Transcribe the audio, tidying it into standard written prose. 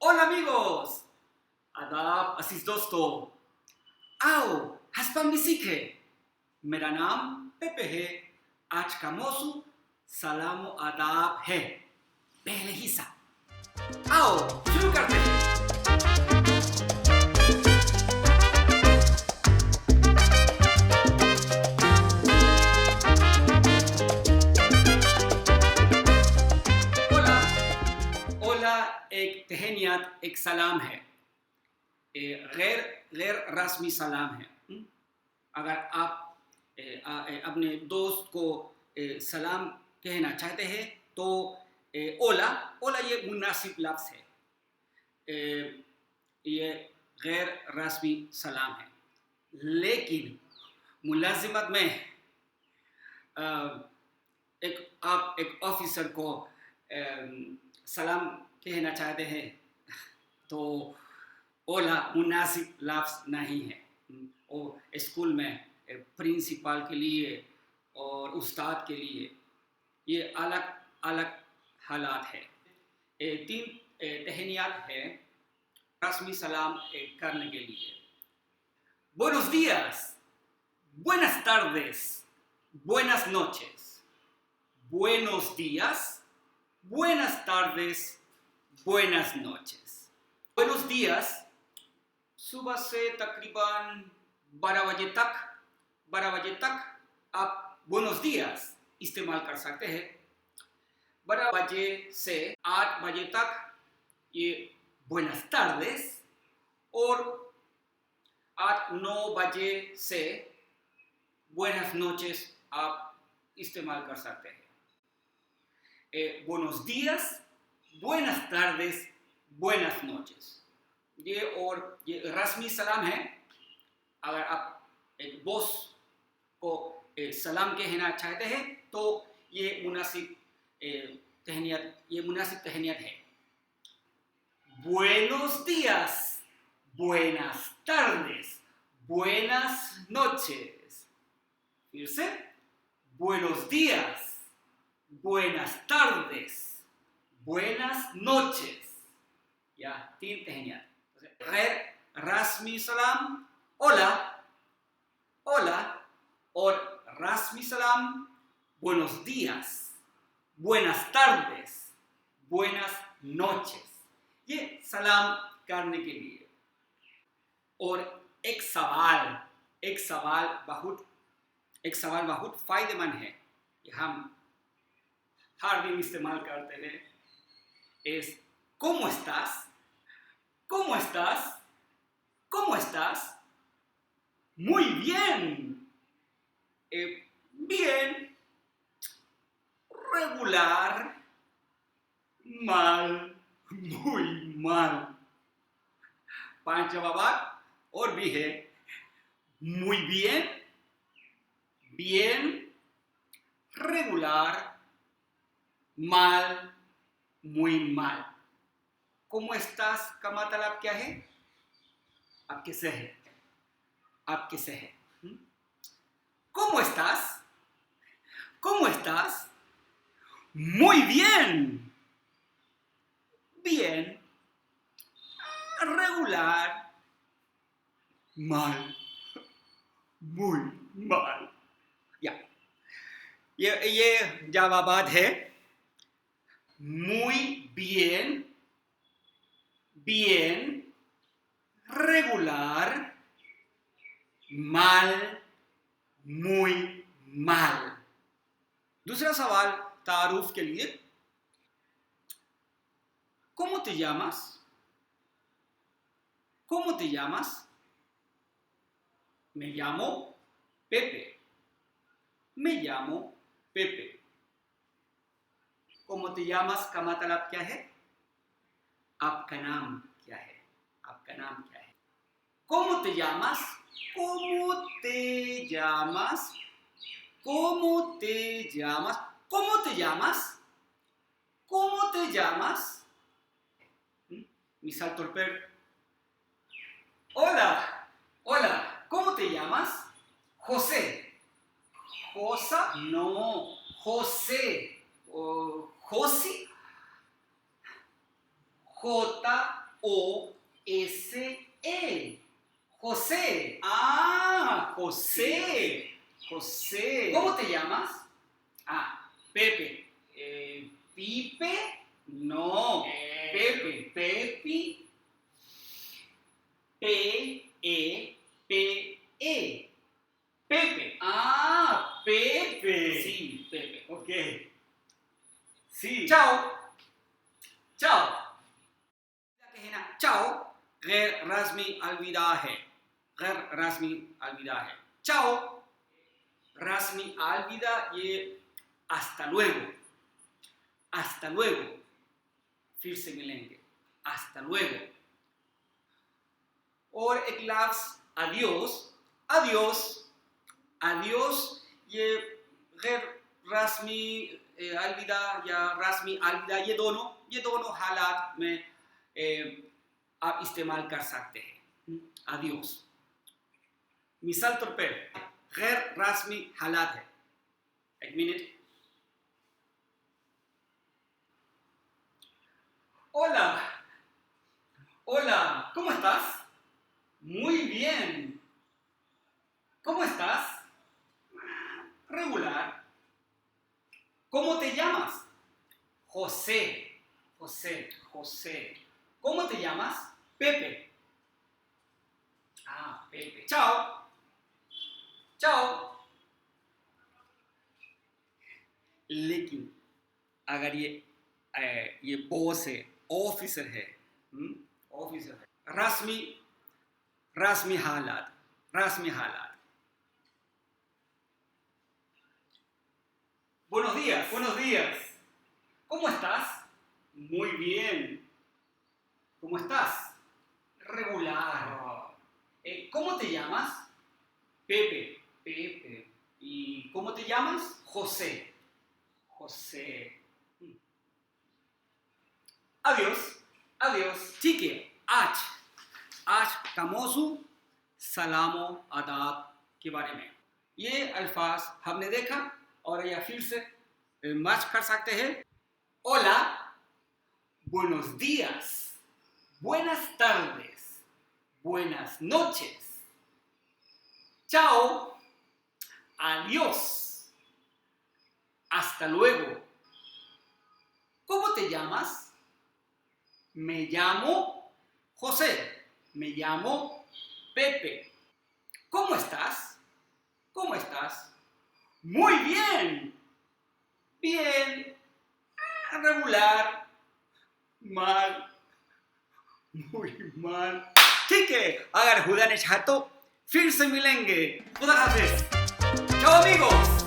होला amigos! आदाब अजीज दोस्तों, आओ हस्पम भी सीखे। मेरा नाम पेपे है। आज का मौजू सलाम व आदाब है। पहले हिस्सा, आओ शुरू करते हैं। ओला ओला एक तहनियत, एक सलाम है। गैर गैर रस्मी सलाम है। अगर आप अपने दोस्त को सलाम कहना चाहते हैं तो ओला ओला ये मुनासिब लफ्ज़ है। ये गैर रस्मी सलाम है। लेकिन मुलाजिमत में आप एक ऑफिसर को सलाम कहना चाहते हैं तो ओला मुनासिब लफ्ज़ नहीं है। और स्कूल में प्रिंसिपल के लिए और उस्ताद के लिए ये अलग अलग हालात है। तीन तहनियात है रस्मी सलाम करने के लिए। Buenos días, buenas tardes, buenas noches. Buenos días, buenas tardes, buenas noches. Buenos días सुबह से तकरीबन 12 बजे तक आप buenos días इस्तेमाल कर सकते हैं। 12 बजे से 8 बजे तक ये buenas tardes और 8-9 बजे से buenas noches आप इस्तेमाल कर सकते हैं। buenos días, buenas tardes, buenas noches ये रस्मी सलाम है। अगर आप एक बॉस को सलाम कहना चाहते हैं तो ये मुनासिब तहनियत है। Buenos días, buenas tardes, buenas noches. फिर से buenos días, buenas tardes, buenas noches. या तीन तहनियत। गैर रस्मी सलाम ओला ओला और रस्मी सलाम buenos días, buenas tardes, buenas noches। ये सलाम करने के लिए। और एक सवाल बहुत फायदेमंद है कि हम हर दिन इस्तेमाल करते हैं। es ¿Cómo estás? ¿Cómo estás? ¿Cómo estás? Muy bien. Bien. Regular. Mal. Muy mal. 5 जवाब और भी है। Muy bien. Bien. Regular. Mal. Muy mal. ¿Cómo estás का मतलब क्या है? आप कैसे हैं? आप कैसे हैं? ¿Cómo estás? ¿Cómo estás? Muy bien. Bien. Regular. Mal. Muy mal. या ये जवाबात है। Muy bien. Bien, regular, mal, muy mal। दूसरा सवाल तारुफ के लिए। ¿Cómo te llamas? ¿Cómo te llamas? Me llamo Pepe। Me llamo Pepe। ¿Cómo te llamas का मतलब क्या है? आपका नाम क्या है? आपका नाम क्या है? ¿Cómo te llamas? ¿Cómo te llamas? ¿Cómo te llamas? ¿Cómo te llamas? ¿Cómo te llamas? मिसाल तौर पर hola, ¿cómo te llamas? José। Josa, no, José। José, J J-O-S-E. José. Ah, José. José. ¿Cómo te llamas? Ah, Pepe. ¿Pipe? No. Pepe. Pepi. P-E-P-E. Pepe. Ah, Pepe. Sí, Pepe. Ok. Sí. Chao. Chao. Chao. غير رسمی الوداع है. غیر رسمی الوداع है. Chao. رسمی الوداع ये hasta luego. Hasta luego. फिर से मिलेंगे. Hasta luego. और एक लफ्ज़ adiós. Adiós. Adiós ये गैर रस्मी अलविदा या रस्मी अलविदा ये दोनों हालात में आप इस्तेमाल कर सकते हैं. Adiós. मिसाल तौर पर गैर रस्मी हालात है. एक minute. Hola. Hola. ¿Cómo estás? Muy bien. ¿Cómo estás? Regular. ¿Cómo te llamas? José. José. José. ¿Cómo te llamas? Pepe. Ah, Pepe. Chao. Chao. लेकिन अगर ये बॉस है, ऑफिसर है, ऑफिसर है, रस्मी हालात. Buenos días. Buenos días. ¿Cómo estás? Muy bien. ¿Cómo estás? Regular. ¿Cómo te llamas? Pepe. Pepe. ¿Y cómo te llamas? José. José. Adiós. Adiós. ठीक है. आज का मौजू सलामो आदाब के बारे में. ये अल्फाज हमने देखा और या फिर से मैच कर सकते हैं. Hola, buenos días, buenas tardes, buenas noches, chao, adiós, hasta luego. ¿Cómo te llamas? Me llamo José. Me llamo Pepe. ¿Cómo estás? ¿Cómo estás? Muy bien. Bien. Regular. Mal. Muy mal. ठीक है. अगर खुदा ने चाहा तो फिर से मिलेंगे. खुदा हाफिज. Chao amigos.